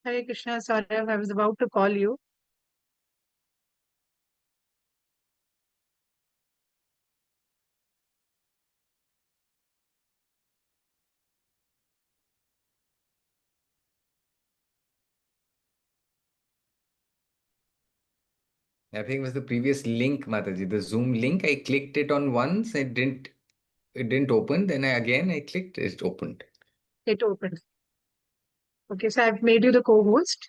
Hare Krishna, Saurav, I was about to call you. I think it was the previous link, Mataji, the Zoom link. I clicked it on once, it didn't open. Then I clicked, it opened. It opened. Okay, so I've made you the co-host.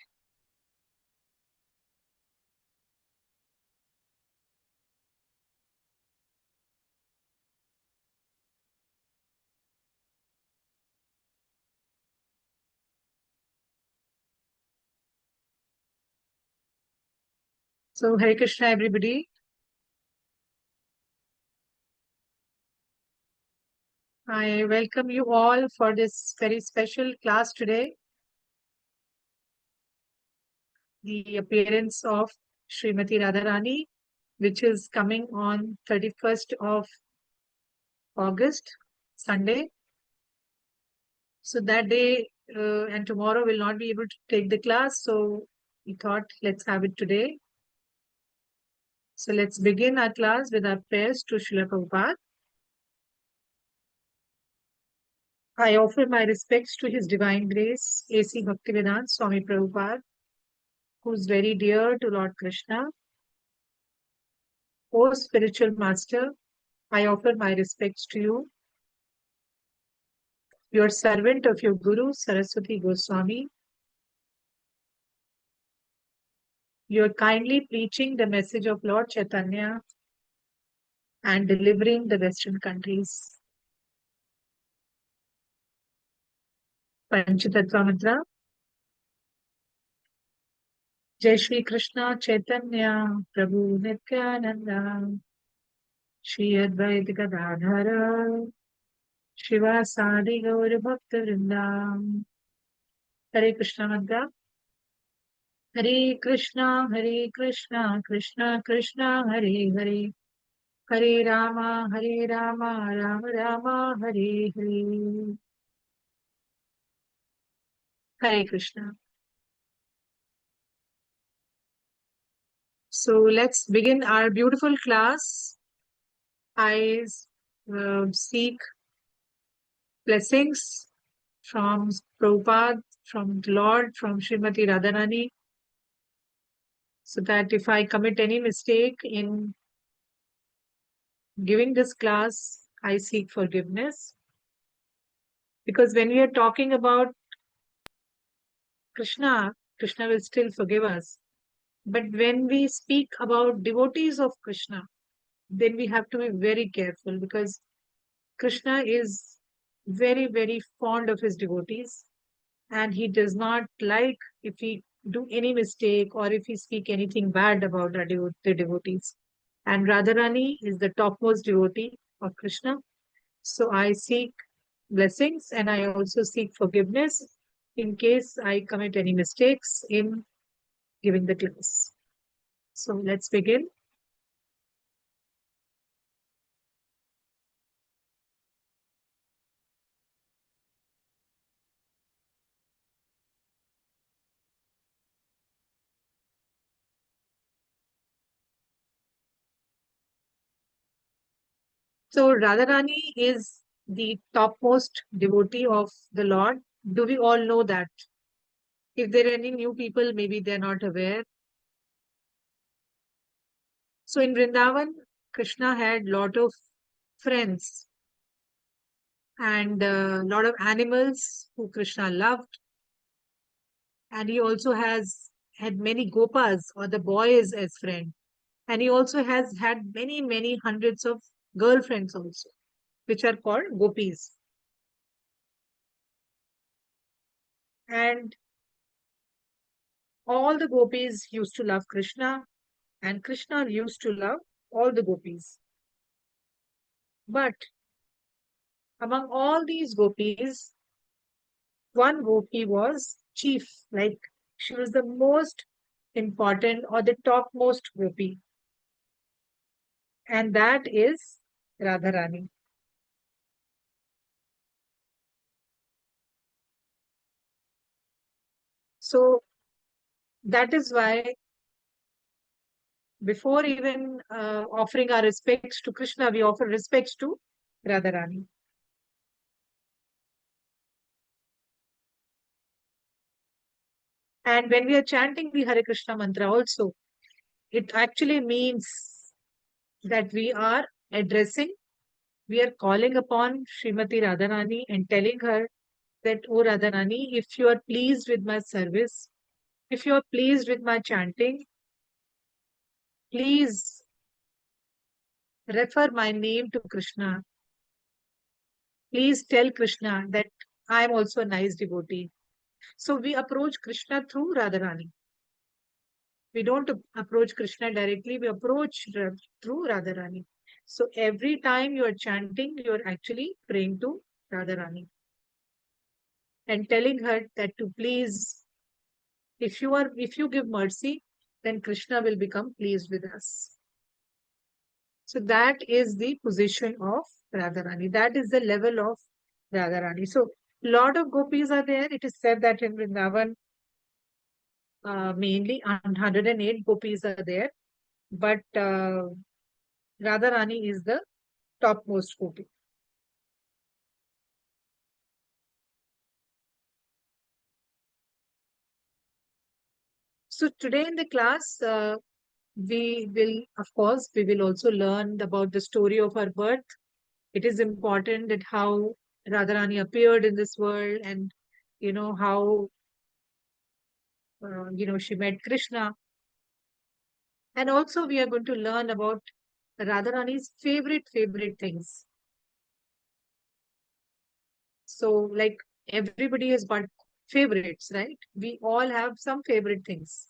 So Hare Krishna, everybody. I welcome you all for this very special class today. The appearance of Srimati Radharani, which is coming on 31st of August, Sunday. So that day and tomorrow will not be able to take the class. So we thought let's have it today. So let's begin our class with our prayers to Srila Prabhupada. I offer my respects to His Divine Grace, A.C. Bhaktivedanta Swami Prabhupada, who is very dear to Lord Krishna. O Spiritual Master, I offer my respects to you, your servant of your Guru, Saraswati Goswami. You are kindly preaching the message of Lord Chaitanya and delivering the Western countries. Panchatattva mantra. Jai Shri Krishna Chaitanya Prabhu Nityananda Shri Advaita Gadadhara Shivasadi Gaur Bhakta Vrindam. Hare Krishna mantra. Hare Krishna, Krishna Krishna, Hare Hare. Hare Rama, Rama Rama, Hare Hare. Hare Krishna. So let's begin our beautiful class. I seek blessings from Prabhupada, from the Lord, from Srimati Radharani, so that if I commit any mistake in giving this class, I seek forgiveness. Because when we are talking about Krishna, Krishna will still forgive us. But when we speak about devotees of Krishna, then we have to be very careful because Krishna is very, very fond of his devotees and he does not like if we do any mistake or if we speak anything bad about the devotees. And Radharani is the topmost devotee of Krishna. So I seek blessings and I also seek forgiveness in case I commit any mistakes in giving the class. So let's begin. So Radharani is the topmost devotee of the Lord. Do we all know that? If there are any new people, maybe they're not aware. So in Vrindavan, Krishna had lot of friends and a lot of animals who Krishna loved. And he also has had many gopas or the boys as friends. And he also has had many, many hundreds of girlfriends also, which are called gopis. And all the gopis used to love Krishna, and Krishna used to love all the gopis. But among all these gopis, one gopi was chief, like she was the most important or the topmost gopi, and that is Radharani. So that is why before even offering our respects to Krishna, we offer respects to Radharani. And when we are chanting the Hare Krishna mantra also, it actually means that we are calling upon Srimati Radharani and telling her that, oh Radharani, if you are pleased with my service, if you are pleased with my chanting, please refer my name to Krishna. Please tell Krishna that I am also a nice devotee. So we approach Krishna through Radharani. We don't approach Krishna directly, we approach through Radharani. So every time you are chanting, you are actually praying to Radharani and telling her that to please, if you give mercy, then Krishna will become pleased with us. So that is the position of Radharani. That is the level of Radharani. So lot of gopis are there. It is said that in Vrindavan, mainly 108 gopis are there, but Radharani is the topmost gopi. So today in the class, we will also learn about the story of her birth. It is important that how Radharani appeared in this world and, how, she met Krishna. And also we are going to learn about Radharani's favorite things. So like everybody has got favorites, right? We all have some favorite things.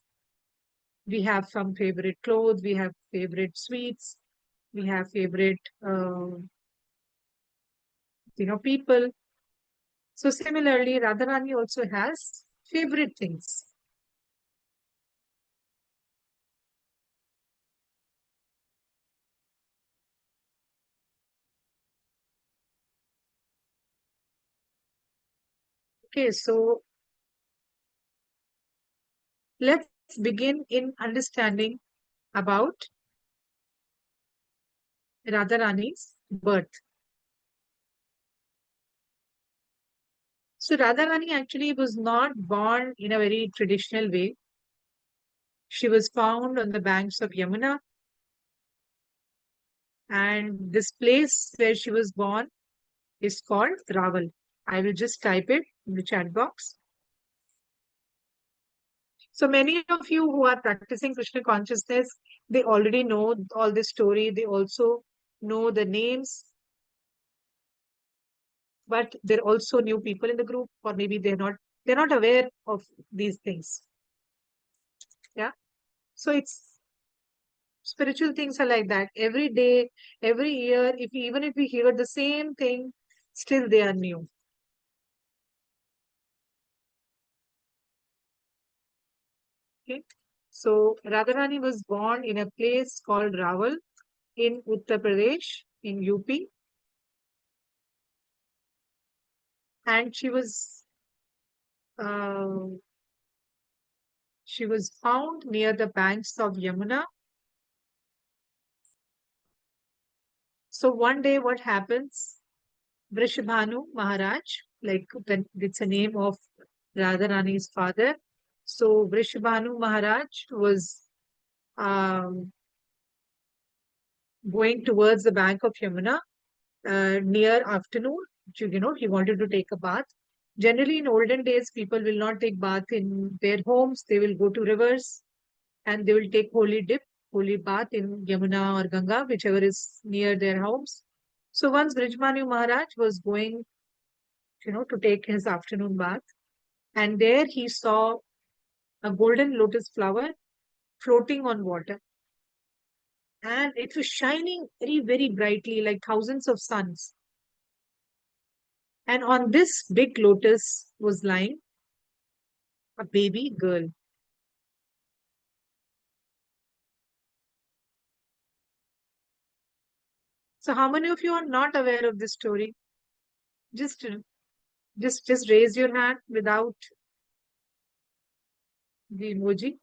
We have some favorite clothes, we have favorite sweets, we have favorite, people. So similarly, Radharani also has favorite things. Okay, so let's begin in understanding about Radharani's birth. So Radharani actually was not born in a very traditional way. She was found on the banks of Yamuna, and this place where she was born is called Raval. I will just type it in the chat box. So many of you who are practicing Krishna consciousness, they already know all this story. They also know the names, but there are also new people in the group, or maybe they're not aware of these things. Yeah. So it's spiritual things are like that. Every day, every year, even if we hear the same thing, still they are new. Okay. So Radharani was born in a place called Raval in Uttar Pradesh in UP, and uh, she was found near the banks of Yamuna. So one day, what happens? Vrishabhanu Maharaj, like it's a name of Radharani's father. So Vrishabhanu Maharaj was um, going towards the bank of Yamuna near afternoon. He wanted to take a bath. Generally, in olden days, people will not take bath in their homes. They will go to rivers and they will take holy dip, holy bath in Yamuna or Ganga, whichever is near their homes. So once Brijmanu Maharaj was going, to take his afternoon bath, and there he saw a golden lotus flower floating on water. And it was shining very brightly, like thousands of suns. And on this big lotus was lying a baby girl. So how many of you are not aware of this story? Just just raise your hand without The emoji.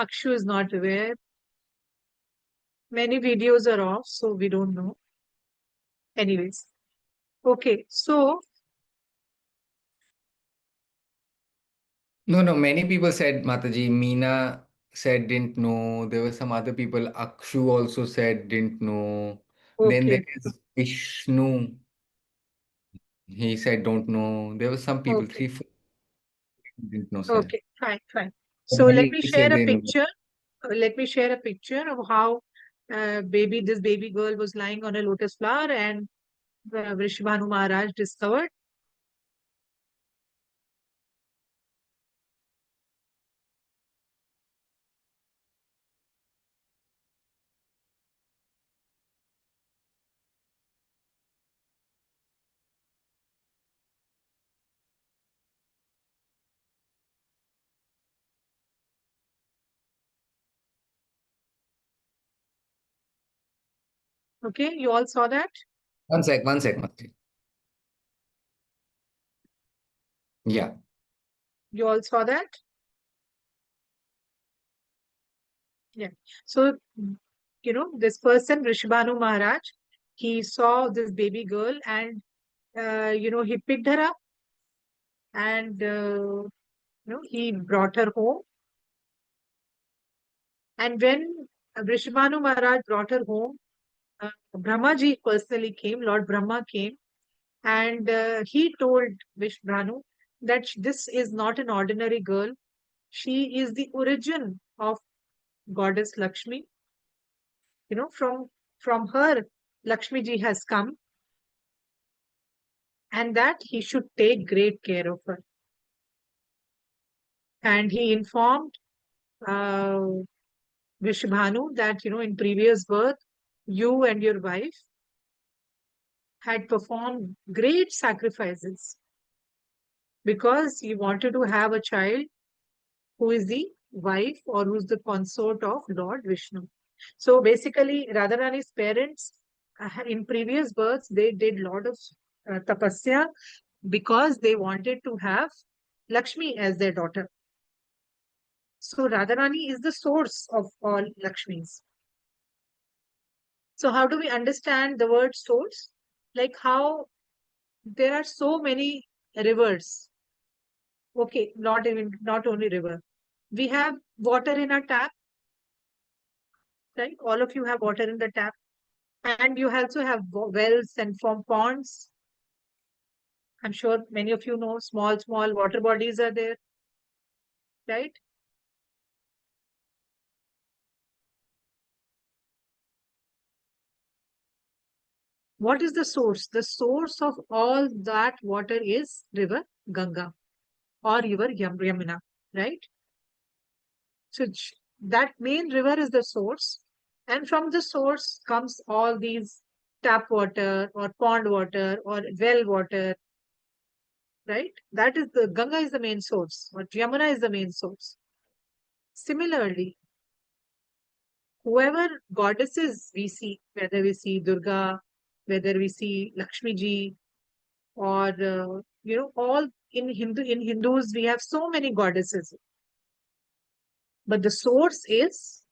Akshu is not aware. Many videos are off, so we don't know. Anyways, okay. So, No, no, many people said Mataji. Meena said didn't know. There were some other people. Akshu also said didn't know. Then there okay, is Vishnu. He said don't know. There were some people, okay, three, four didn't know, sir. okay. Fine, fine. But So let many me said share a they know. picture. Let me share a picture of how this baby girl was lying on a lotus flower, and Vrishabhanu Maharaj discovered. Okay, you all saw that? One sec, Mataji. Yeah. You all saw that? Yeah. So, this person, Vrishabhanu Maharaj, he saw this baby girl and, he picked her up and, he brought her home. And when Vrishabhanu Maharaj brought her home, Brahmaji personally came, Lord Brahma came, and he told Vishbhanu that this is not an ordinary girl. She is the origin of goddess Lakshmi. From her, Lakshmi ji has come, and that he should take great care of her. And he informed uh, Vishbhanu that, in previous birth, you and your wife had performed great sacrifices because you wanted to have a child who is the wife or who's the consort of Lord Vishnu. So basically, Radharani's parents, in previous births, they did lot of tapasya because they wanted to have Lakshmi as their daughter. So Radharani is the source of all Lakshmis. So how do we understand the word source? Like how there are so many rivers. Okay, not only river. We have water in our tap, right? All of you have water in the tap. And you also have wells and from ponds. I'm sure many of you know small water bodies are there, right? What is the source? The source of all that water is river Ganga or river Yamuna, right? So that main river is the source. And from the source comes all these tap water or pond water or well water, right? That is the Ganga is the main source, or Yamuna is the main source. Similarly, whoever goddesses we see, whether we see Durga, whether we see Lakshmi ji, or all in Hindus we have so many goddesses, but the source is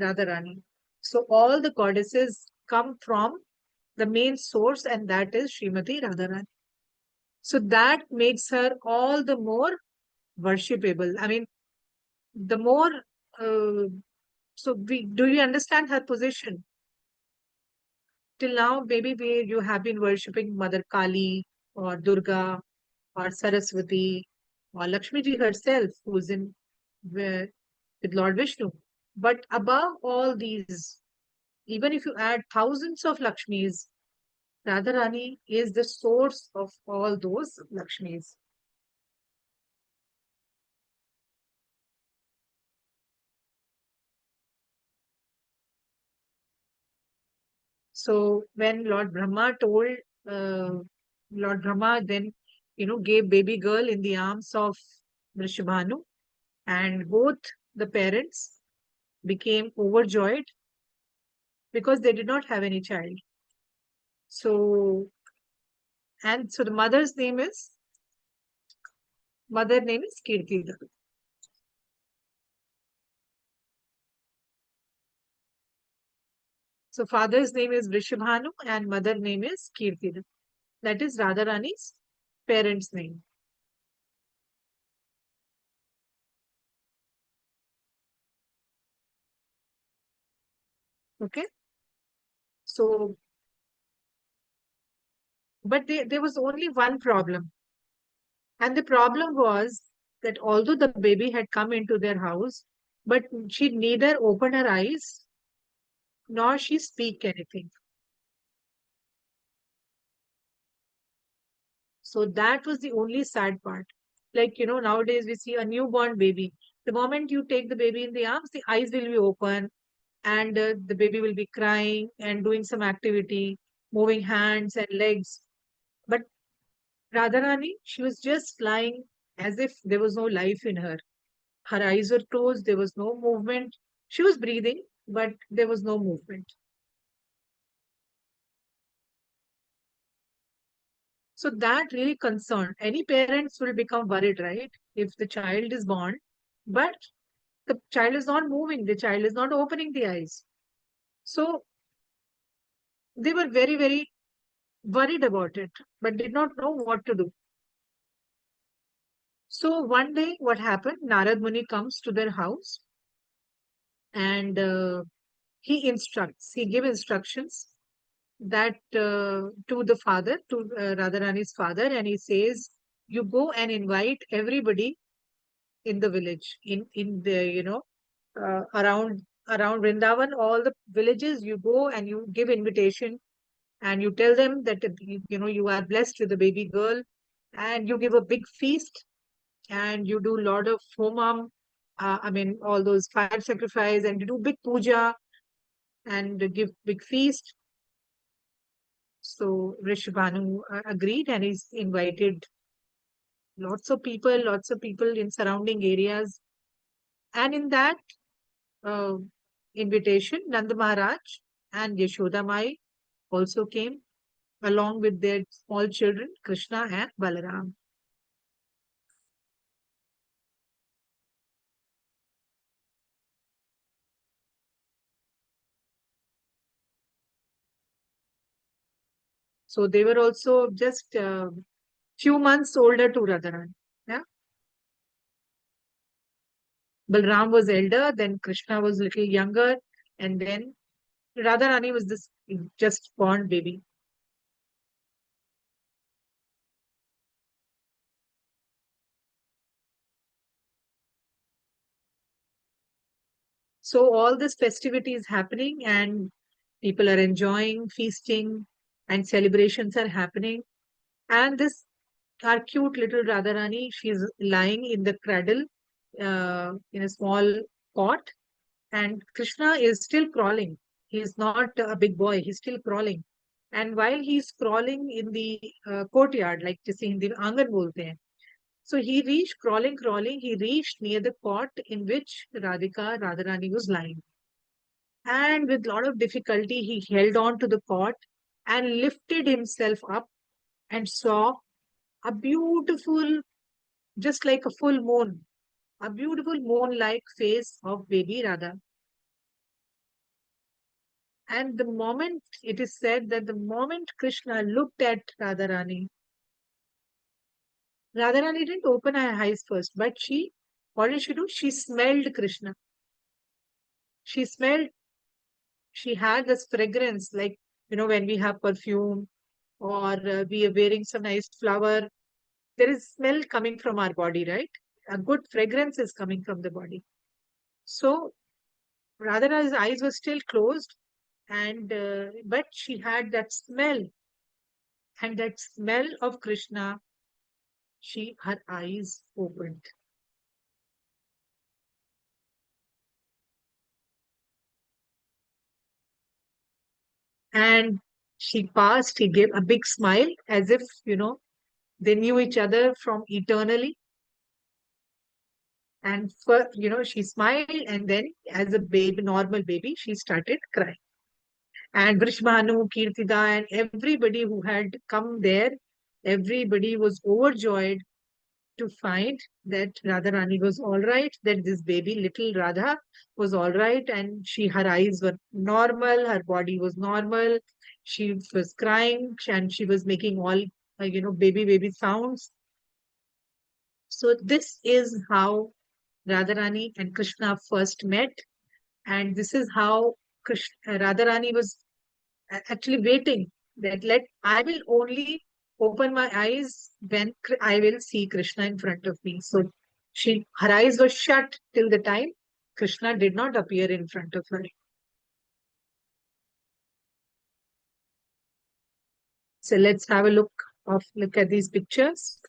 Radharani. So all the goddesses come from the main source, and that is Srimati Radharani. So that makes her all the more worshipable. I mean, the more. Do you understand her position? Till now, maybe you have been worshipping Mother Kali or Durga or Saraswati or Lakshmi ji herself, who's in with Lord Vishnu. But above all these, even if you add thousands of Lakshmis, Radharani is the source of all those Lakshmis. So when Lord Brahma told, uh, Lord Brahma then, gave baby girl in the arms of Vrishabhanu, and both the parents became overjoyed because they did not have any child. So, and so the mother name is Kirti. So father's name is Vrishabhanu and mother name is Kirti. That is Radharani's parents' name. Okay. So, but there was only one problem. And the problem was that although the baby had come into their house, but she neither opened her eyes nor she speak anything. So that was the only sad part. Like, nowadays we see a newborn baby. The moment you take the baby in the arms, the eyes will be open and the baby will be crying and doing some activity, moving hands and legs. But Radharani, she was just lying as if there was no life in her. Her eyes were closed, there was no movement. She was breathing, but there was no movement. So that really concerned. Any parents will become worried, right? If the child is born, but the child is not moving, the child is not opening the eyes. So they were very, very worried about it, but did not know what to do. So one day, what happened? Narad Muni comes to their house and he gives instructions that to the father, to Radharani's father, and he says, "You go and invite everybody in the village, in the around Vrindavan, all the villages. You go and you give invitation, and you tell them that you are blessed with a baby girl, and you give a big feast, and you do a lot of homam, I mean all those fire sacrifice, and you do big puja and give big feast." So Rishabhanu agreed and he's invited lots of people in surrounding areas. And in that uh, invitation, Nanda Maharaj and Yashoda Mai also came along with their small children, Krishna and Balaram. So they were also just few months older to Radharani. Yeah. Balram was elder, then Krishna was little younger, and then Radharani was this just born baby. So all this festivity is happening and people are enjoying, feasting, and celebrations are happening. And this our cute little Radharani, she's lying in the cradle in a small cot, and Krishna is still crawling. He's not a big boy, he's still crawling. And while he's crawling in the courtyard, like just in the angan bolte hain, so he reached crawling, he reached near the cot in which Radharani was lying. And with a lot of difficulty, he held on to the cot and lifted himself up and saw a beautiful, just like a full moon, a beautiful moon-like face of baby Radha. And the moment it is said that the moment Krishna looked at Radharani, Radharani didn't open her eyes first, but what did she do? She smelled Krishna. She smelled, she had this fragrance, like, when we have perfume or we are wearing some nice flower, there is smell coming from our body, right? A good fragrance is coming from the body. So Radharani's eyes were still closed, and but she had that smell, and that smell of Krishna, her eyes opened. And she passed, he gave a big smile as if, they knew each other from eternally. And she smiled, and then as a baby, normal baby, she started crying. And Vrishbhanu, Kirtida, and everybody who had come there, everybody was overjoyed to find that Radharani was all right, that this baby, little Radha, was all right, and her eyes were normal, her body was normal, she was crying, and she was making all, baby sounds. So this is how Radharani and Krishna first met, and this is how Radharani was actually waiting that I will only open my eyes when I will see Krishna in front of me. So her eyes were shut till the time Krishna did not appear in front of her. So let's have a look at these pictures.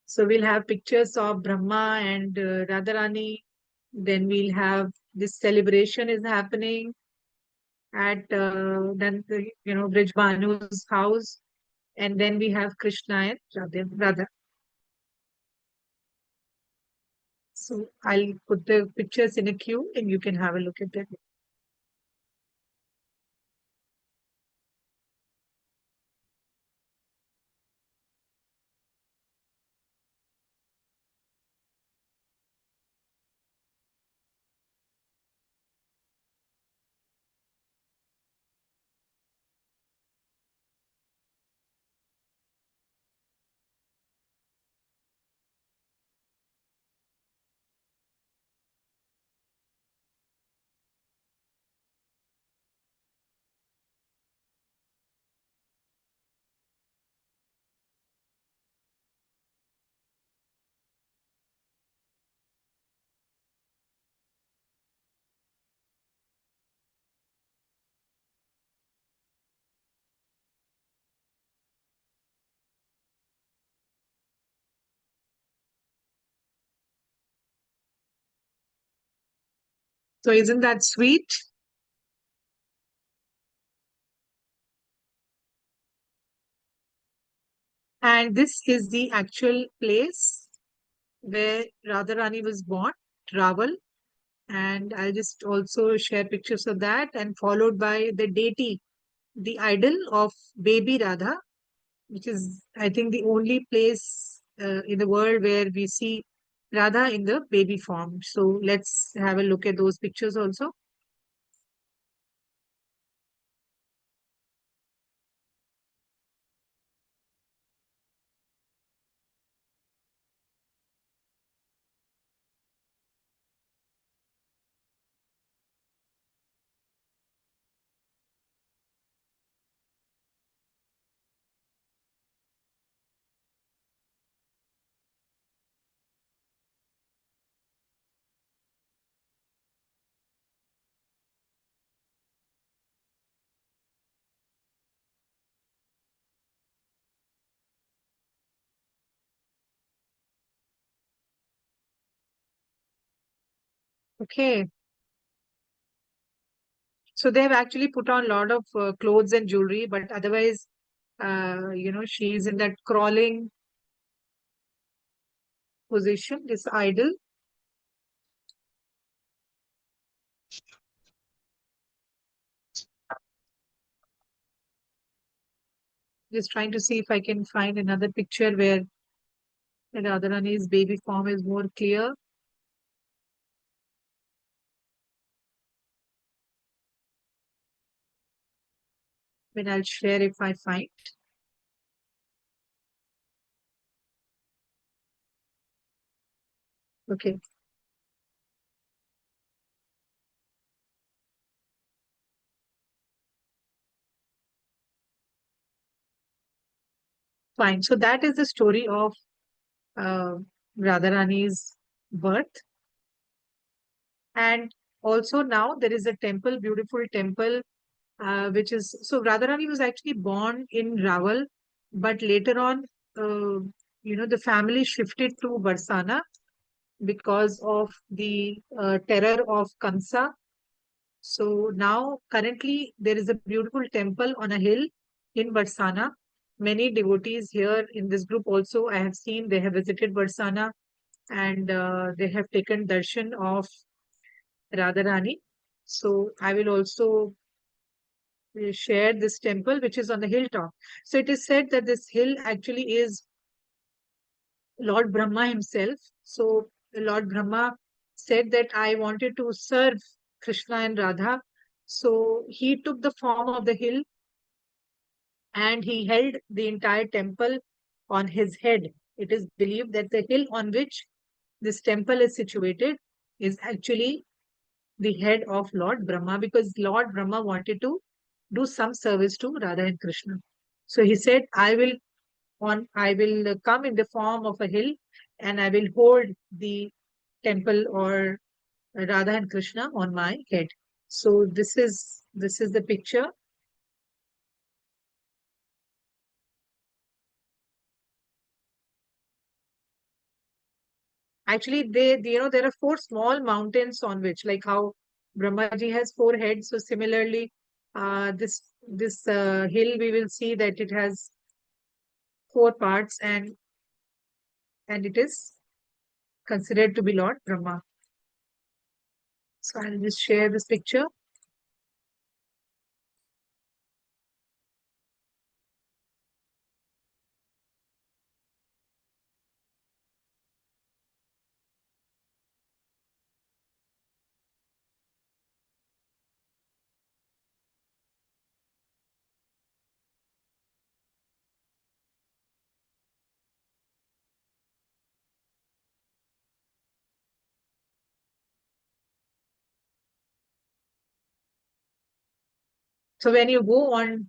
So we'll have pictures of Brahma and Radharani. Then we'll have this celebration is happening at Brijbanu's house, and then we have Krishna and Radha. So I'll put the pictures in a queue and you can have a look at them. So isn't that sweet? And this is the actual place where Radharani was born, Raval. And I'll just also share pictures of that, and followed by the deity, the idol of baby Radha, which is, I think, the only place in the world where we see Radha in the baby form. So let's have a look at those pictures also. Okay. So they have actually put on a lot of clothes and jewelry, but otherwise, she's in that crawling position, this idol. Just trying to see if I can find another picture where Radharani's baby form is more clear. Then I'll share if I find. Okay, fine. So that is the story of uh, Radharani's birth. And also now there is a temple, beautiful temple, which is, so Radharani was actually born in Rawal, but later on, the family shifted to Barsana because of the terror of Kansa. So now, currently, there is a beautiful temple on a hill in Barsana. Many devotees here in this group also, I have seen they have visited Barsana. and they have taken darshan of Radharani. So I will also share this temple, which is on the hilltop. So it is said that this hill actually is Lord Brahma himself. So Lord Brahma said that I wanted to serve Krishna and Radha. So he took the form of the hill and he held the entire temple on his head. It is believed that the hill on which this temple is situated is actually the head of Lord Brahma, because Lord Brahma wanted to do some service to Radha and Krishna. So he said, I will come in the form of a hill and I will hold the temple or Radha and Krishna on my head. So this is the picture. Actually, there are four small mountains on which, like how Brahmaji has four heads. So similarly, this hill, we will see that it has four parts, and it is considered to be Lord Brahma. So I'll just share this picture. So when you go on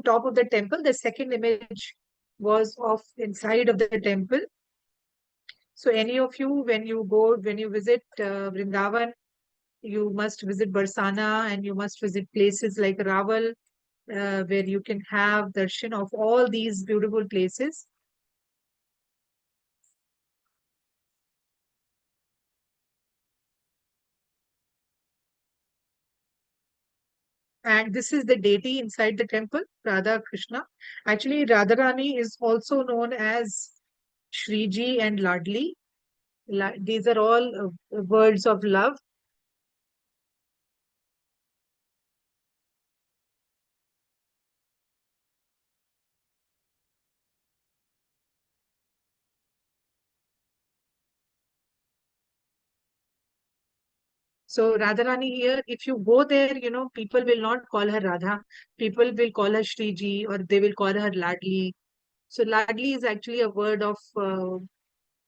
top of the temple, the second image was of inside of the temple. So any of you, when you visit Vrindavan, you must visit Barsana and you must visit places like Raval, where you can have darshan of all these beautiful places. And this is the deity inside the temple, Radha Krishna. Actually, Radharani is also known as Shriji and Ladli. These are all words of love. So Radharani here, if you go there, people will not call her Radha. People will call her Shriji or they will call her Ladli. So Ladli is actually a word of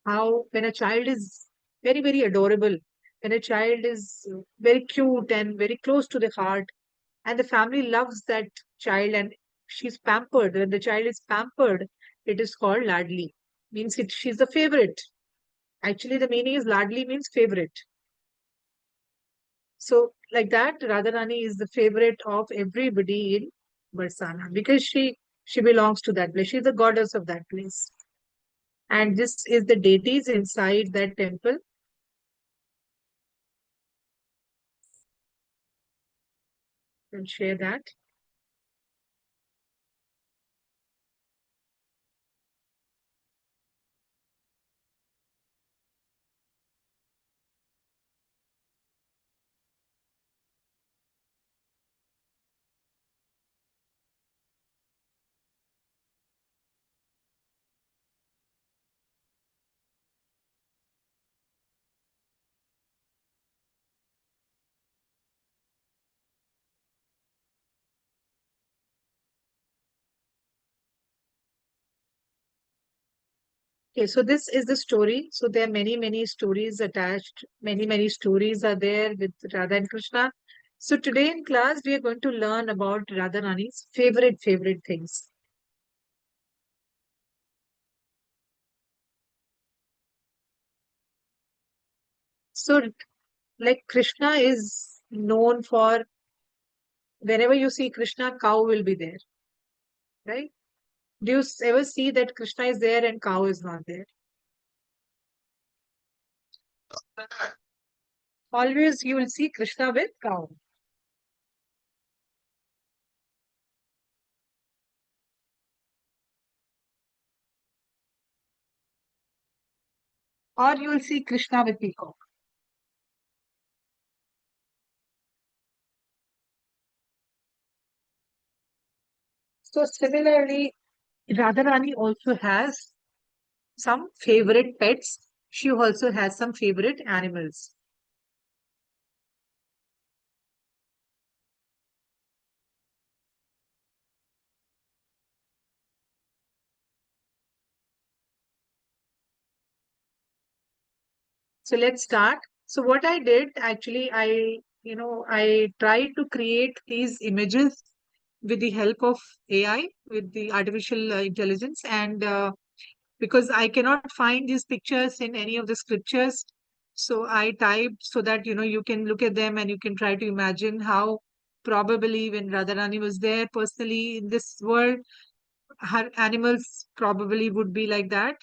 how when a child is very, very adorable, when a child is very cute and very close to the heart, and the family loves that child and she's pampered. When the child is pampered, it is called Ladli. Means she's the favorite. Actually, the meaning is Ladli means favorite. So, like that, Radharani is the favorite of everybody in Barsana because she belongs to that place. She's the goddess of that place. And this is the deities inside that temple. I'll share that. Okay, so this is the story. So there are many, many stories attached. Many, many stories are there with Radha and Krishna. So today in class, we are going to learn about Radharani's favorite things. So like Krishna is known for whenever you see Krishna, cow will be there, right? Do you ever see that Krishna is there and cow is not there? Always you will see Krishna with cow. or you will see Krishna with peacock. So similarly, Radharani also has some favorite pets. She also has some favorite animals. So let's start. So what I did actually, I tried to create these images with the help of AI, with the artificial intelligence, and because I cannot find these pictures in any of the scriptures, so I typed so that you can look at them and you can try to imagine how probably when Radharani was there personally in this world, her animals probably would be like that.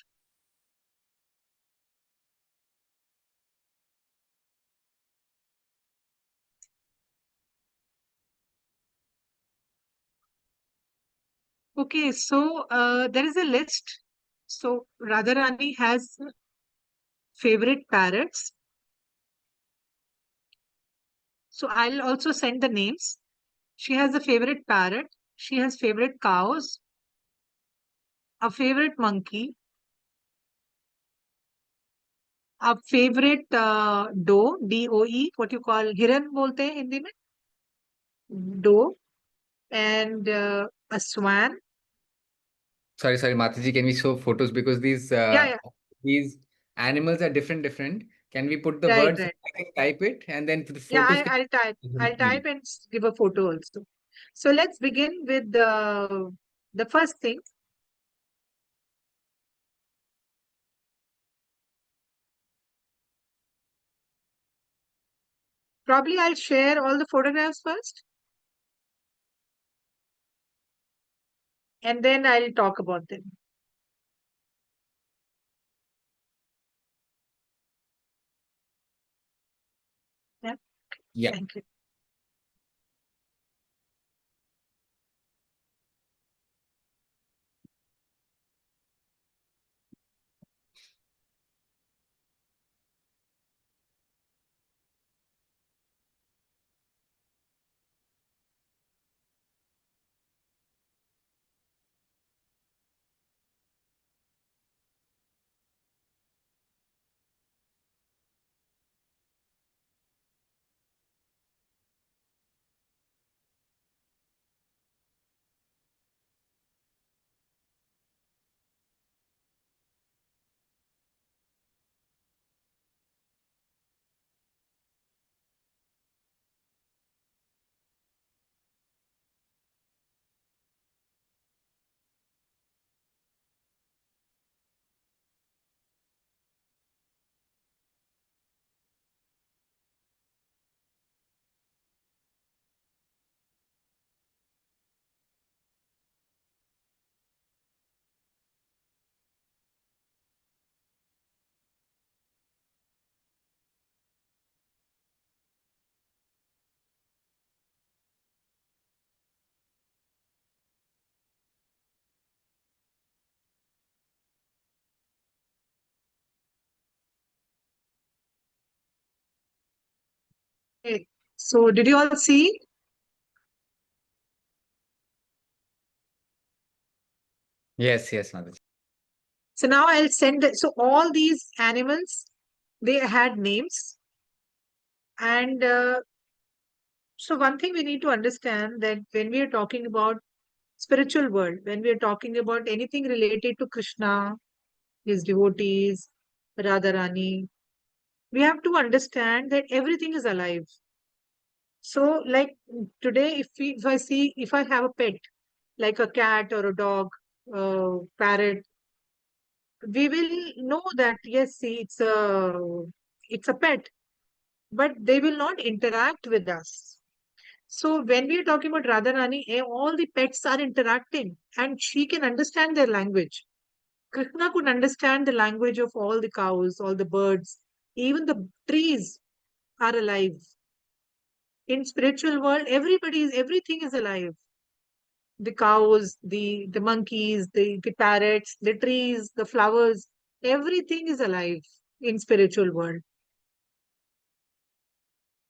Okay, so there is a list. So Radharani has favorite parrots. So I'll also send the names. She has a favorite parrot. She has favorite cows, a favorite monkey, a favorite doe, DOE, what you call hiran bolte हैं हिंदी में, doe, and a swan. Sorry, Mataji, can we show photos because Yeah, yeah, these animals are different. Can we put the right, words? right. I can type it, and then the Yeah, photos can I'll type. I'll be. type and give a photo also. So let's begin with the first thing. Probably I'll share all the photographs first, and then I'll talk about them. Yeah, Yeah. thank you. Okay. So did you all see? Yes, Mataji. So now I'll send. So all these animals, they had names, and so one thing we need to understand that when we are talking about spiritual world, when we are talking about anything related to Krishna, his devotees, Radharani, we have to understand that everything is alive. So, like today, if I have a pet, like a cat or a dog, parrot, we will know that yes, see, it's a pet, but they will not interact with us. So when we are talking about Radharani, all the pets are interacting and she can understand their language. Krishna could understand the language of all the cows, all the birds, even the trees are alive. In spiritual world, everything is alive. The cows, the monkeys, the parrots, the trees, the flowers, everything is alive. in spiritual world.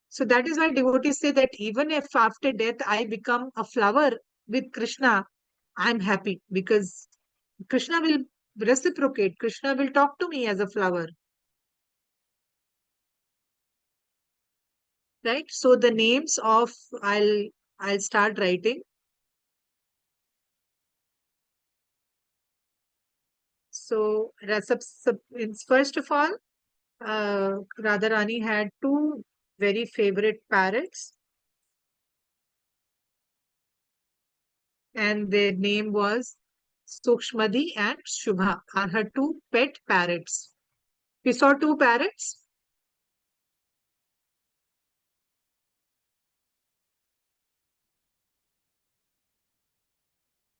So that is why devotees say that even if after death I become a flower with Krishna, I'm happy because Krishna will reciprocate. Krishna will talk to me as a flower, right? So the names of I'll start writing. So first of all, Radharani had two very favorite parrots, and their name was Sukshmadi and Shubha are her two pet parrots. We saw two parrots.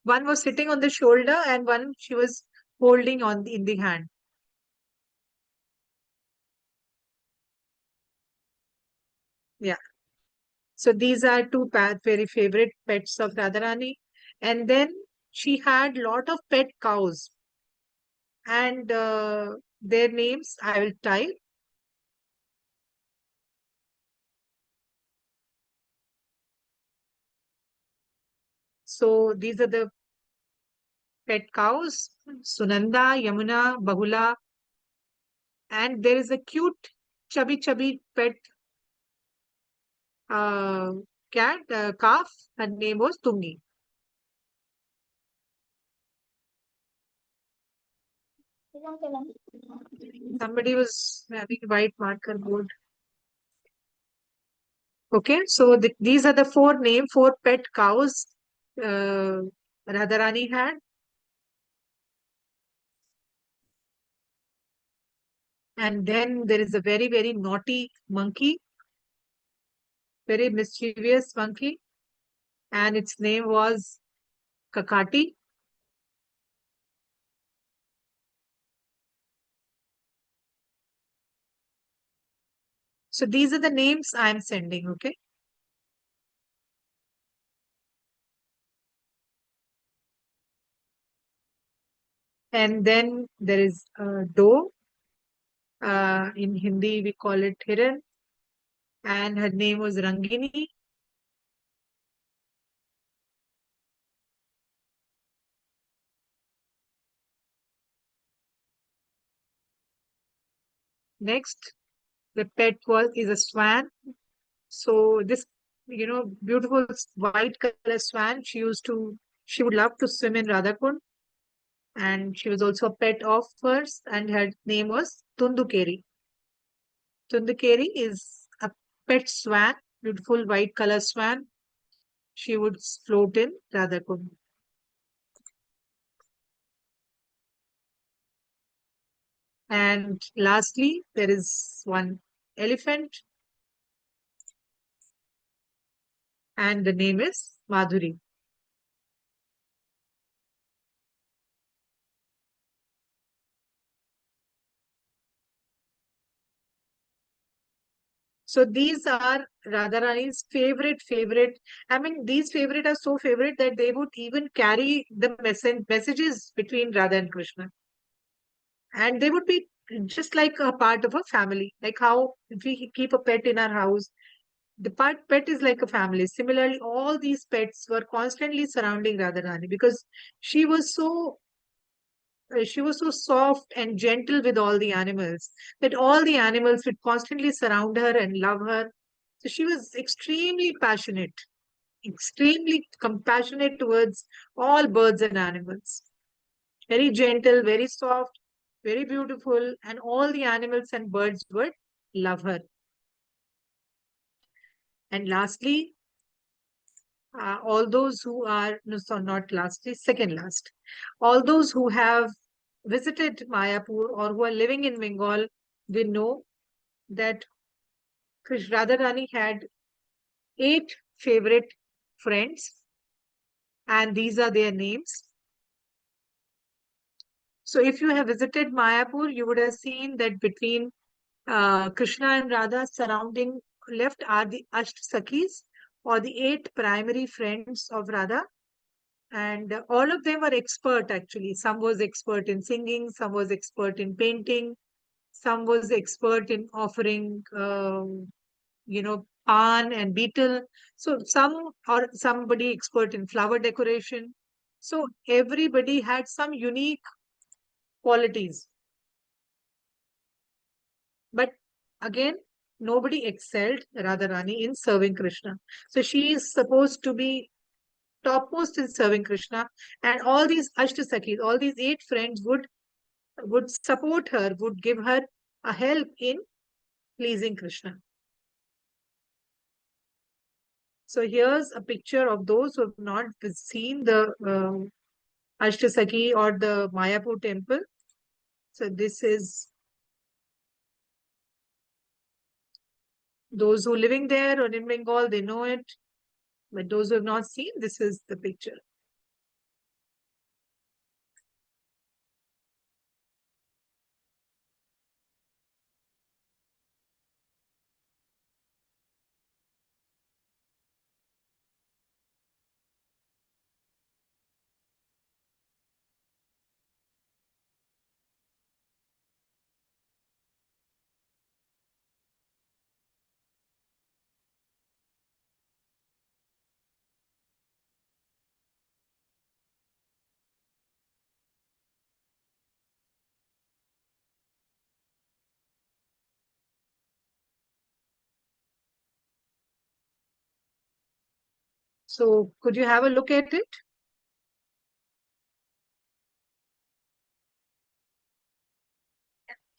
One was sitting on the shoulder and one she was holding in the hand. Yeah. So these are two very favorite pets of Radharani. And then she had lot of pet cows, and their names I will type. So these are the pet cows: Sunanda, Yamuna, Bahula, and there is a cute chubby pet uh, calf. Her name was Tungi. Somebody was having a white marker board. Okay, so these are the four pet cows uh, Radharani had. And then there is a very naughty monkey, very mischievous monkey, and its name was Kakati. So these are the names I'm sending, okay? And then there is doe. In Hindi, we call it Hiran, and her name was Rangini. Next, the pet is a swan. So this, beautiful white color swan, she would love to swim in Radhakund, and she was also a pet of hers, and her name was Tundukeri. Tundukeri is a pet swan, beautiful white color swan. She would float in Radhakund. And lastly, there is one elephant, and the name is Madhuri. So these are Radharani's favorite. I mean, these favorite are so favorite that they would even carry the messages between Radha and Krishna. And they would be just like a part of a family. Like how if we keep a pet in our house, the pet is like a family. Similarly, all these pets were constantly surrounding Radharani because she was so she was so soft and gentle with all the animals that all the animals would constantly surround her and love her. So she was extremely compassionate towards all birds and animals. Very gentle, very soft, very beautiful, and all the animals and birds would love her. And lastly, all those who are, no, so not lastly, second last, all those who have visited Mayapur or who are living in Bengal, we know that Radharani had 8 favorite friends, and these are their names. So if you have visited Mayapur, you would have seen that between Krishna and Radha surrounding left are the Asht Sakhis or the 8 primary friends of Radha. And all of them were expert actually. Some was expert in singing, some was expert in painting, Some was expert in offering, pan and beetle. So some or somebody expert in flower decoration. So everybody had some unique qualities. But again, nobody excelled Radharani in serving Krishna. So she is supposed to be topmost in serving Krishna, and all these Ashtasakis, all these 8 friends would support her, would give her a help in pleasing Krishna. So here's a picture of those who have not seen the Ashtasaki or the Mayapur temple. So this is those who living there or in Bengal, they know it. But those who have not seen, this is the picture. So could you have a look at it?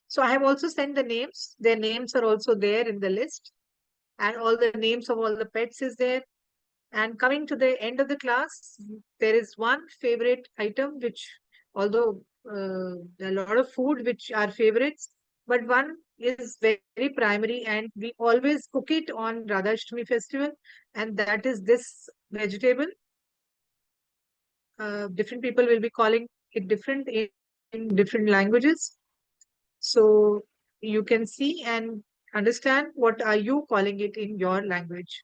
So I have also sent the names. Their names are also there in the list. And all the names of all the pets is there. And coming to the end of the class, there is one favorite item which, although there are a lot of food which are favorites, but one is very primary and we always cook it on Radhashtami festival, and that is this vegetable. Different people will be calling it different in different languages. So you can see and understand what are you calling it in your language.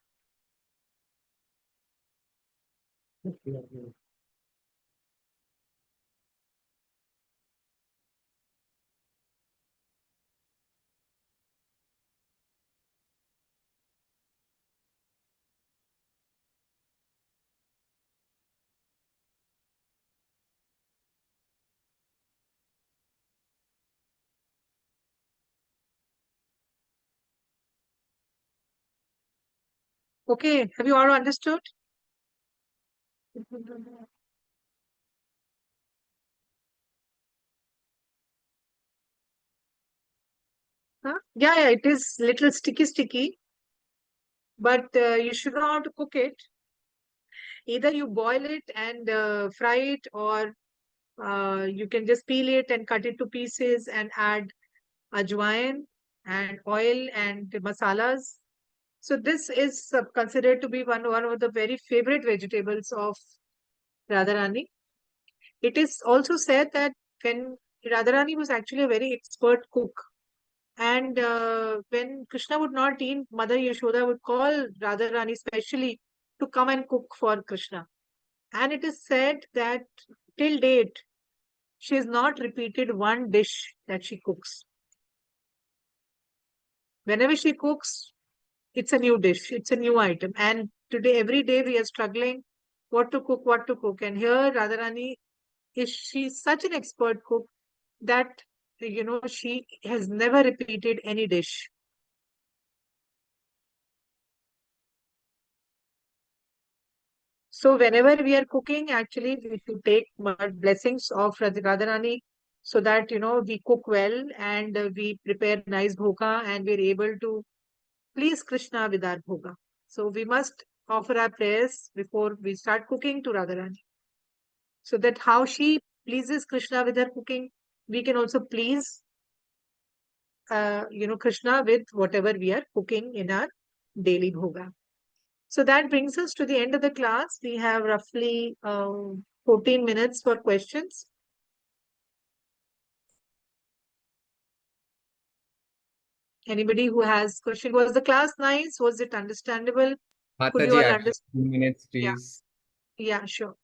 Okay, have you all understood? Huh? Yeah, it is little sticky, but you should know how to cook it. Either you boil it and fry it, or you can just peel it and cut it to pieces and add ajwain and oil and masalas. So this is considered to be one of the very favorite vegetables of Radharani. It is also said that when Radharani was actually a very expert cook, and when Krishna would not eat, Mother Yashoda would call Radharani specially to come and cook for Krishna. And it is said that till date, she has not repeated one dish that she cooks. Whenever she cooks, it's a new dish, it's a new item. And today, every day, we are struggling what to cook. And here, Radharani she's such an expert cook that she has never repeated any dish. So whenever we are cooking, actually, we should take blessings of Radharani so that, we cook well and we prepare nice bhoga and we're able to please Krishna with our bhoga. So we must offer our prayers before we start cooking to Radharani. So that how she pleases Krishna with her cooking, we can also please, Krishna with whatever we are cooking in our daily bhoga. So that brings us to the end of the class. We have roughly 14 minutes for questions. Anybody who has question? Was the class nice? Was it understandable? Could you Mataji, all I have understand? 2 minutes, Yeah, please. yeah, sure.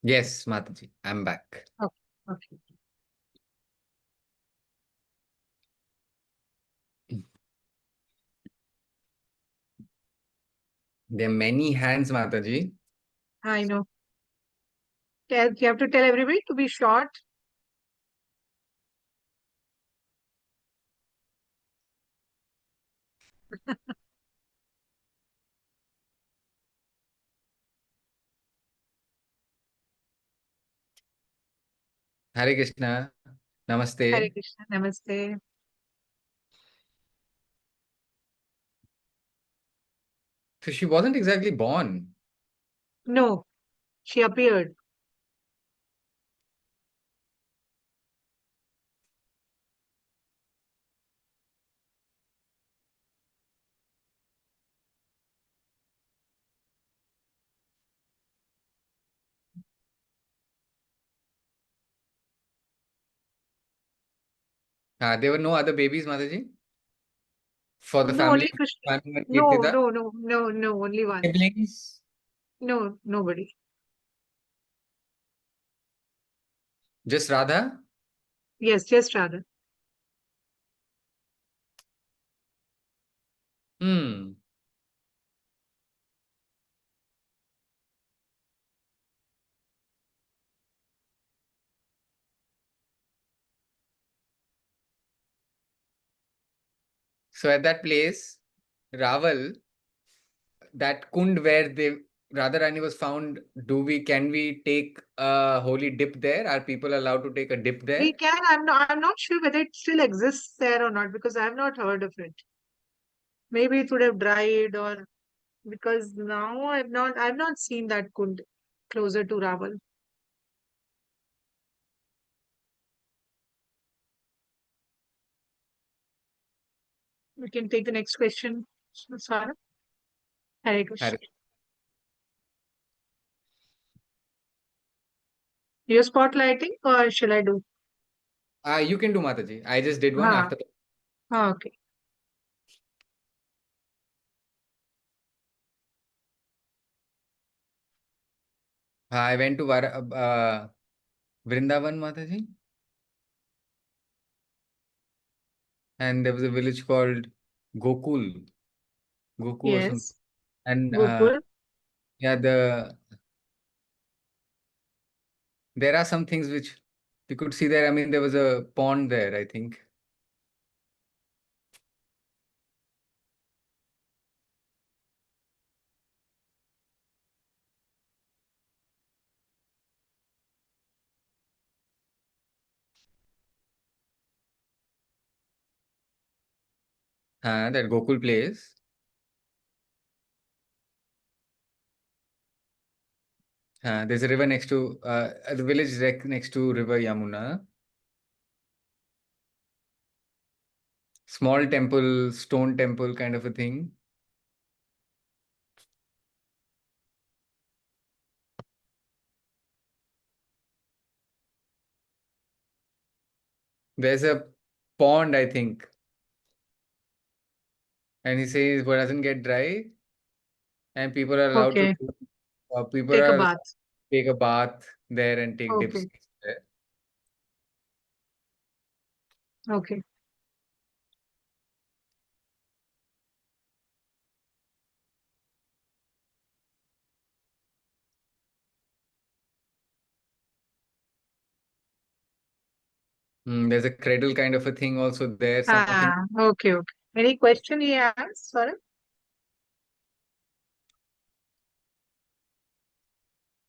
Yes, Mataji, I'm back. Okay. Okay. There are many hands, Mataji. I know. You have to tell everybody to be short. Hare Krishna. Hare Namaste. Krishna. Namaste. So she wasn't exactly born. No, she appeared. There were no other babies, Mataji, for the No, family only Krishna. of Hanuman and No, Kirtida. no, no, no, no, only one. Siblings, No, nobody. just Radha. Yes, just Radha. Hmm. So at that place, Raval, that kund where they Radharani was found, can we take a holy dip there? Are people allowed to take a dip We there? can. I'm not sure whether it still exists there or not because I've not heard of it. Maybe it would have dried or because now I've not seen that kund closer to Raval. We can take the next question. Sarah. Hare Krishna. Hare- You're spotlighting or shall I do? You can do Mataji. I just did one Ah, after that. okay. I went to Vrindavan Mataji, and there was a village called Gokul, Goku or something. Yes. And Gokul. yeah, there are some things which you could see there. I mean, there was a pond there, I think. That Gokul place. There's a river next to the village next to River Yamuna. Small temple, stone temple kind of a thing. There's a pond, I think. And he says what doesn't get dry, and people are allowed to Okay. people Take a are allowed bath. to take a bath there and take dips Okay. there. Okay. There's a cradle kind of a thing also there. Something. Okay. Okay. Any question he has, Sarah?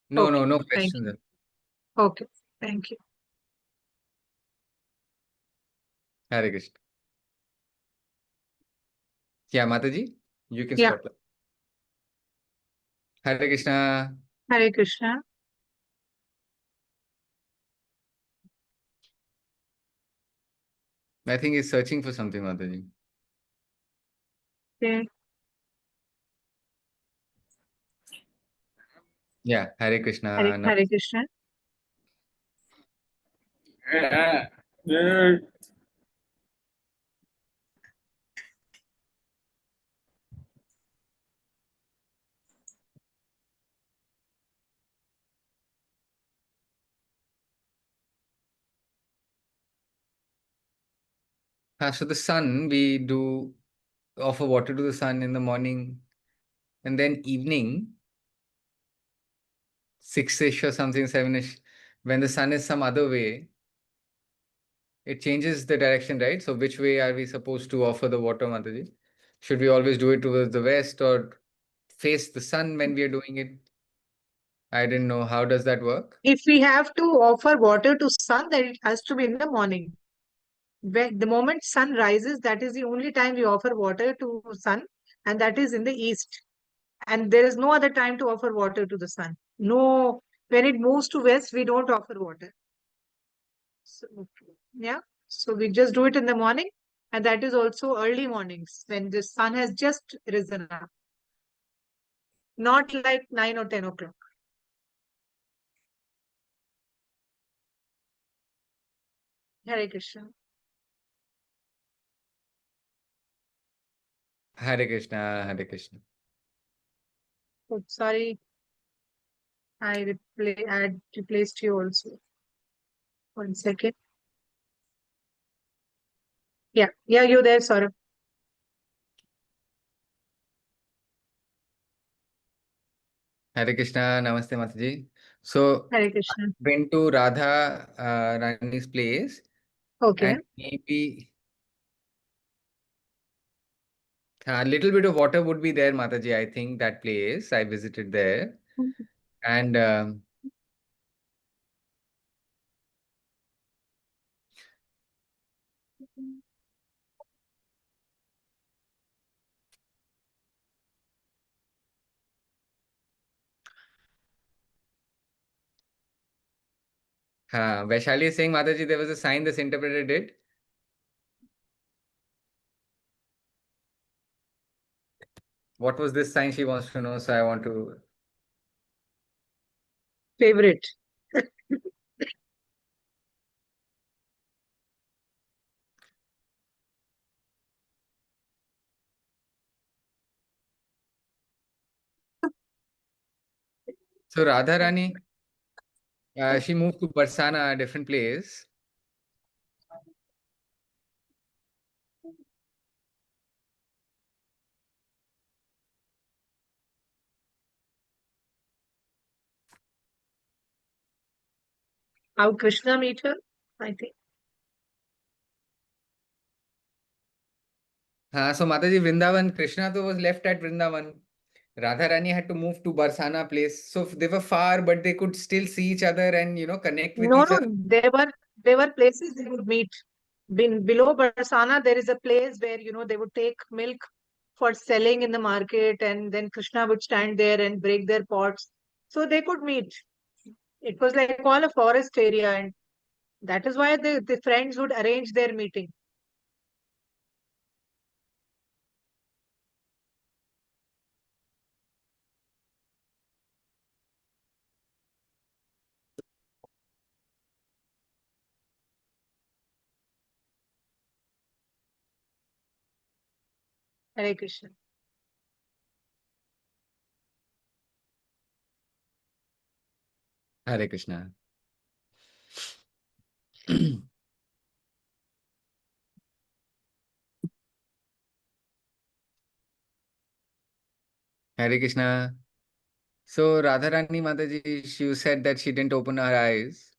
No, no, Okay. no Thank you. questions. Okay. Thank you. Hare Krishna. Yeah, Mataji, you can Yeah. spotlight. Hare Krishna. Hare Krishna. I think he's searching for something, Mataji. Okay. Yeah, Hare Hare, Krishna. Hare Krishna. So the sun, we do offer water to the sun in the morning, and then evening, 6-ish or something, 7-ish, when the sun is some other way, it changes the direction, right? So which way are we supposed to offer the water, Mataji? Should we always do it towards the west or face the sun when we are doing it? I didn't know. How does that work? If we have to offer water to sun, then it has to be in the morning. When the moment sun rises, that is the only time we offer water to sun, and that is in the east. And there is no other time to offer water to the sun. No, when it moves to west, we don't offer water. So, yeah, so we just do it in the morning, and that is also early mornings when the sun has just risen up, not like 9 or 10 o'clock. Hare Krishna. Hare Krishna, Hare Krishna. Oh, sorry, I had replaced you also. 1 second. Yeah, yeah, you're there, Saurabh. Hare Krishna, Namaste Mataji. So, Hare I've Krishna. been to Radha Rani's place, Okay. and maybe a little bit of water would be there, Mataji. I think that place. I visited there. And Vaishali is saying, Mataji, there was a sign this interpreter did. What was this sign she wants to know? So I want to. Favorite. So Radharani, she moved to Barsana, a different place. How Krishna meet her, I think. So Mataji, Vrindavan, Krishna though was left at Vrindavan. Radharani had to move to Barsana place. So they were far, but they could still see each other and, connect with No, each no, other. there were places they would meet. Below Barsana, there is a place where, they would take milk for selling in the market, and then Krishna would stand there and break their pots. So they could meet. It was like all a forest area, and that is why the friends would arrange their meeting. Hare Krishna. Hare Krishna. Hare Krishna. So Radharani Mataji, she said that she didn't open her eyes.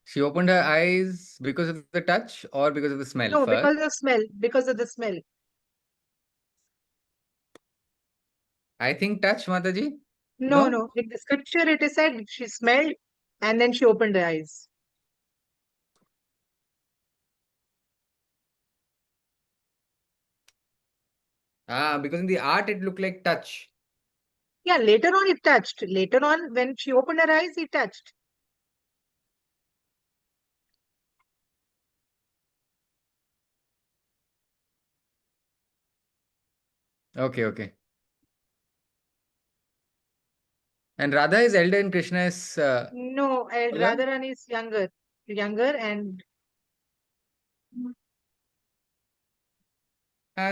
She opened her eyes because of the touch or because of the smell No, first. because of smell, because of the smell. I think touch, Mataji. No, No? no. In the scripture, it is said she smelled and then she opened her eyes. Because in the art it looked like touch. Yeah, later on it touched. Later on, when she opened her eyes, it touched. Okay, okay. And Radha is elder and Krishna is No, older. Radharani is younger, and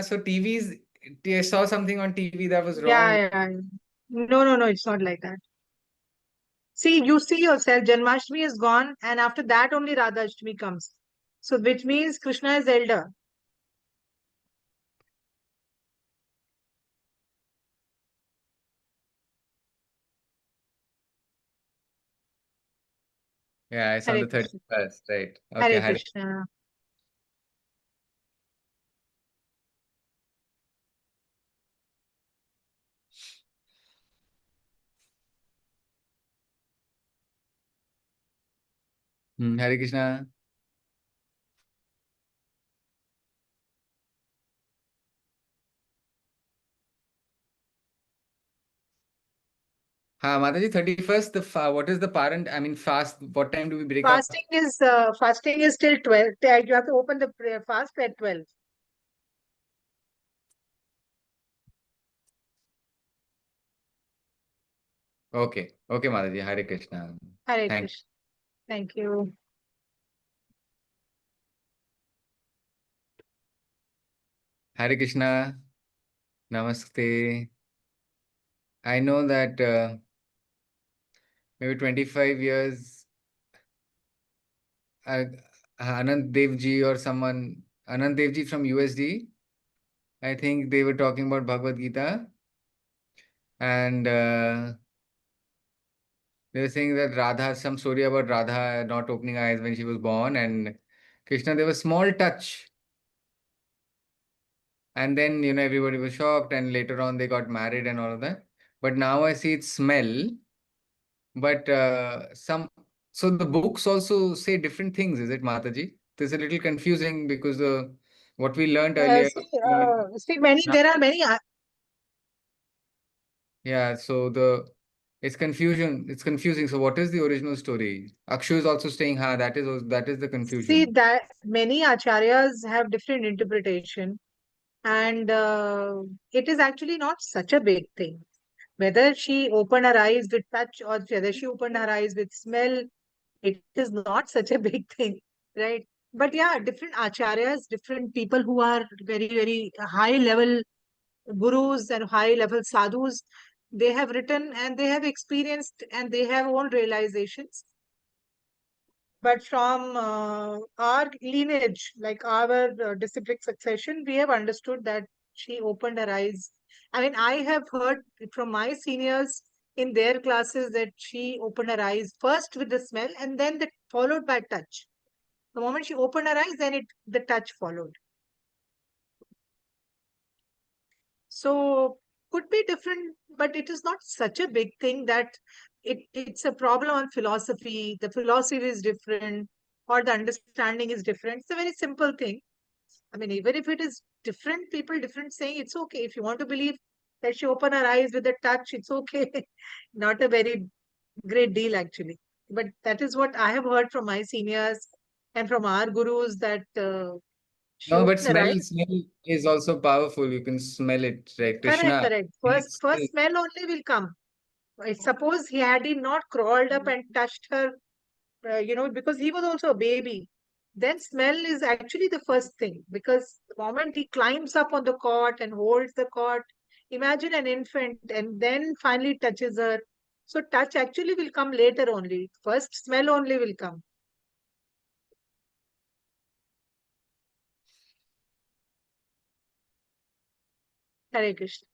So TVs, I saw something on TV that was yeah, wrong. yeah. No, no, no, it's not like that. See, you see yourself, Janmashtami is gone, and after that only Radhashtami comes. So, which means Krishna is elder. Yeah, it's on Hare the Krishna. 31st, right? Okay, Hare Hare. Krishna. Hare Krishna. Mataji, 31st, what is the parent? I mean, fast. What time do we break up? Fasting is till 12. You have to open the fast at 12. Okay. Okay, Mataji. Hare Krishna. Hare Thank Krishna. Thank you. Hare Krishna. Namaste. I know that maybe 25 years, uh, Anand Devji or someone, Anand Devji from USD, I think they were talking about Bhagavad Gita, and they were saying that Radha, some story about Radha not opening eyes when she was born, and Krishna, there was small touch. And then, everybody was shocked, and later on they got married and all of that. But now I see it's smell, but so the books also say different things, is it, Mataji? It's a little confusing because what we learned earlier, now, There are many. yeah, so it's confusion. It's confusing. So what is the original story? Akshu is also saying, that is the See, confusion. that many acharyas have different interpretation, and it is actually not such a big thing. Whether she opened her eyes with touch or whether she opened her eyes with smell, it is not such a big thing, right? But yeah, different acharyas, different people who are very, very high level gurus and high level sadhus, they have written and they have experienced and they have own realizations. But from our lineage, like our disciplic succession, we have understood that she opened her eyes. I mean, I have heard from my seniors in their classes that she opened her eyes first with the smell and then followed by touch. The moment she opened her eyes, then the touch followed. So could be different, but it is not such a big thing that it's a problem on philosophy. The philosophy is different or the understanding is different. It's a very simple thing. I mean, even if it is different, people different saying it's okay. If you want to believe that she opened her eyes with a touch, it's okay. Not a very great deal actually. But that is what I have heard from my seniors and from our gurus that she No, but opened her eyes. smell is also powerful. You can smell it, right? Correct, Krishna. correct. First, He's first smell only will come. Suppose he not crawled up and touched her, because he was also a baby, then smell is actually the first thing. Because the moment he climbs up on the cot and holds the cot, imagine an infant and then finally touches her. So touch actually will come later only. First smell only will come. Hare Krishna.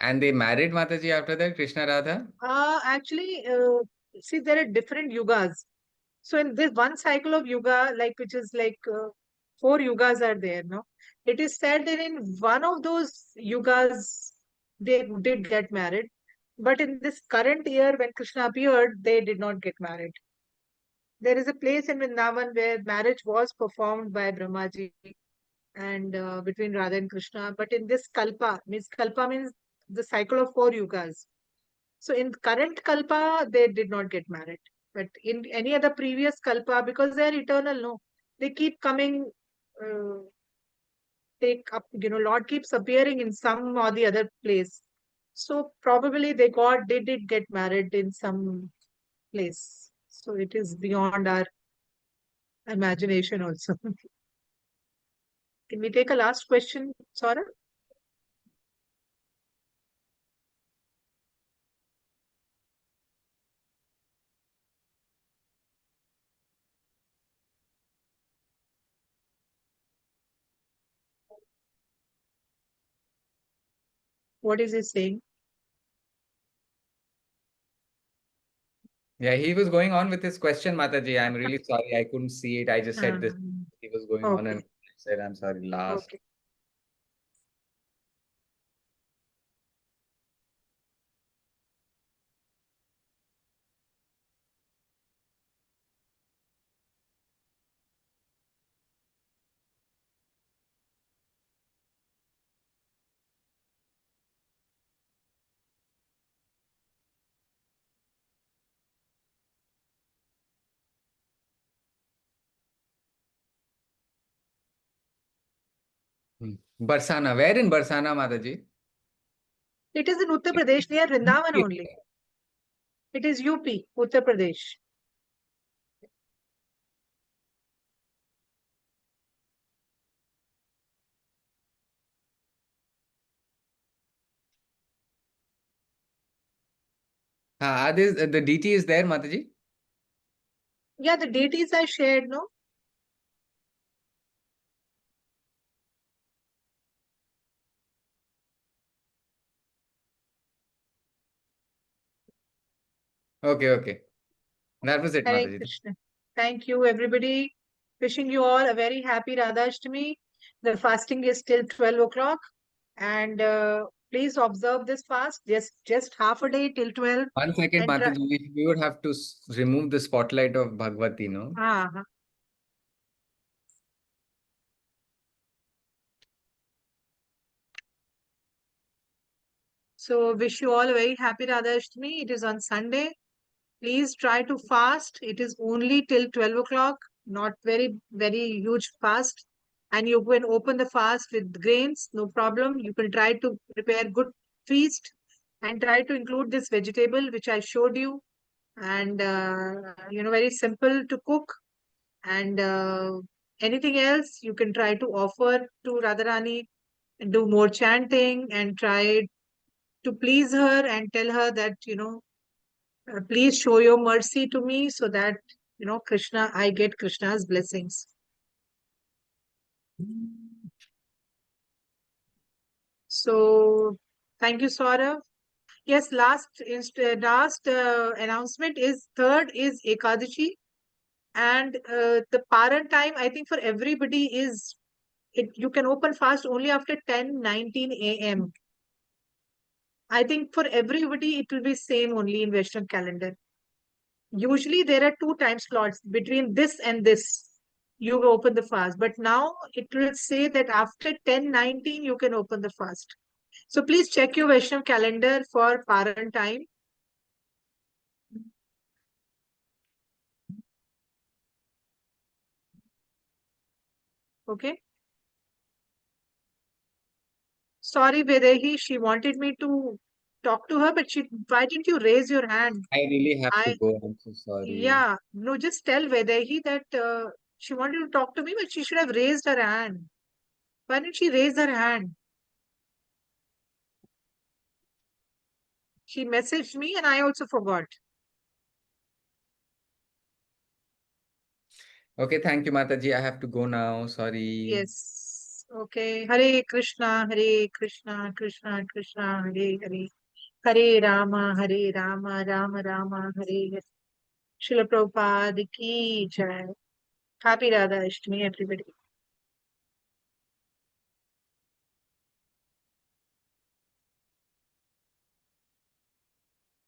And they married Mataji after that, Krishna Radha. Actually, see, there are different yugas. So in this one cycle of yuga, like which is like four yugas are there, no? It is said that in one of those yugas they did get married, but in this current year when Krishna appeared, they did not get married. There is a place in Vrindavan where marriage was performed by Brahmaji and between Radha and Krishna, but in this kalpa means the cycle of four yugas. So in current Kalpa, they did not get married. But in any other previous Kalpa, because they are eternal, no, they keep coming, uh, take up, Lord keeps appearing in some or the other place. So probably they did get married in some place. So it is beyond our imagination also. Can we take a last question, Sora? What is he saying? Yeah, he was going on with his question, Mataji. I'm really sorry. I couldn't see it. I just said this. Um, He was going on and okay, I said, I'm sorry, last. okay. Barsana. Where in Barsana, Mataji? It is in Uttar Pradesh, near Vrindavan only. It is UP, Uttar Pradesh. Are this, the DT is there, Mataji? Yeah, the deities I shared, no? Okay, okay. That was it, Hare Mataji. Krishna. Thank you, everybody. Wishing you all a very happy Radhashtami. The fasting is till 12 o'clock. And please observe this fast, just half a day till 12. 1 second, And try. Mataji. We would have to remove the spotlight of Bhagwati, no? Ah, so wish you all a very happy Radhashtami. It is on Sunday. Please try to fast. It is only till 12 o'clock, not very, very huge fast. And you can open the fast with grains, no problem. You can try to prepare good feast and try to include this vegetable which I showed you. And, very simple to cook. And anything else you can try to offer to Radharani and do more chanting and try to please her and tell her that, please show your mercy to me so that, Krishna, I get Krishna's blessings. So, thank you, Saurav. Yes, last announcement is third is Ekadashi, and the Paran time I think for everybody is you can open fast only after 10:19 a.m. I think for everybody it will be same only in Western calendar. Usually there are two time slots between this and this. You open the fast, but now it will say that after 10:19 you can open the fast. So please check your Vaishnav calendar for Paran time. Okay. Sorry, Vedehi, she wanted me to talk to her, but why didn't you raise your hand? I really have to I, go. I'm so sorry. yeah, no, just tell Vedehi that she wanted to talk to me, but she should have raised her hand. Why didn't she raise her hand? She messaged me and I also forgot. Okay, thank you, Mataji. I have to go now. Sorry. Yes. Okay. Hare Krishna, Hare Krishna, Krishna Krishna, Hare Hare. Hare Rama, Rama Rama, Hare Hare. Srila Prabhupada ki jai. Happy Radha Ashtami, everybody.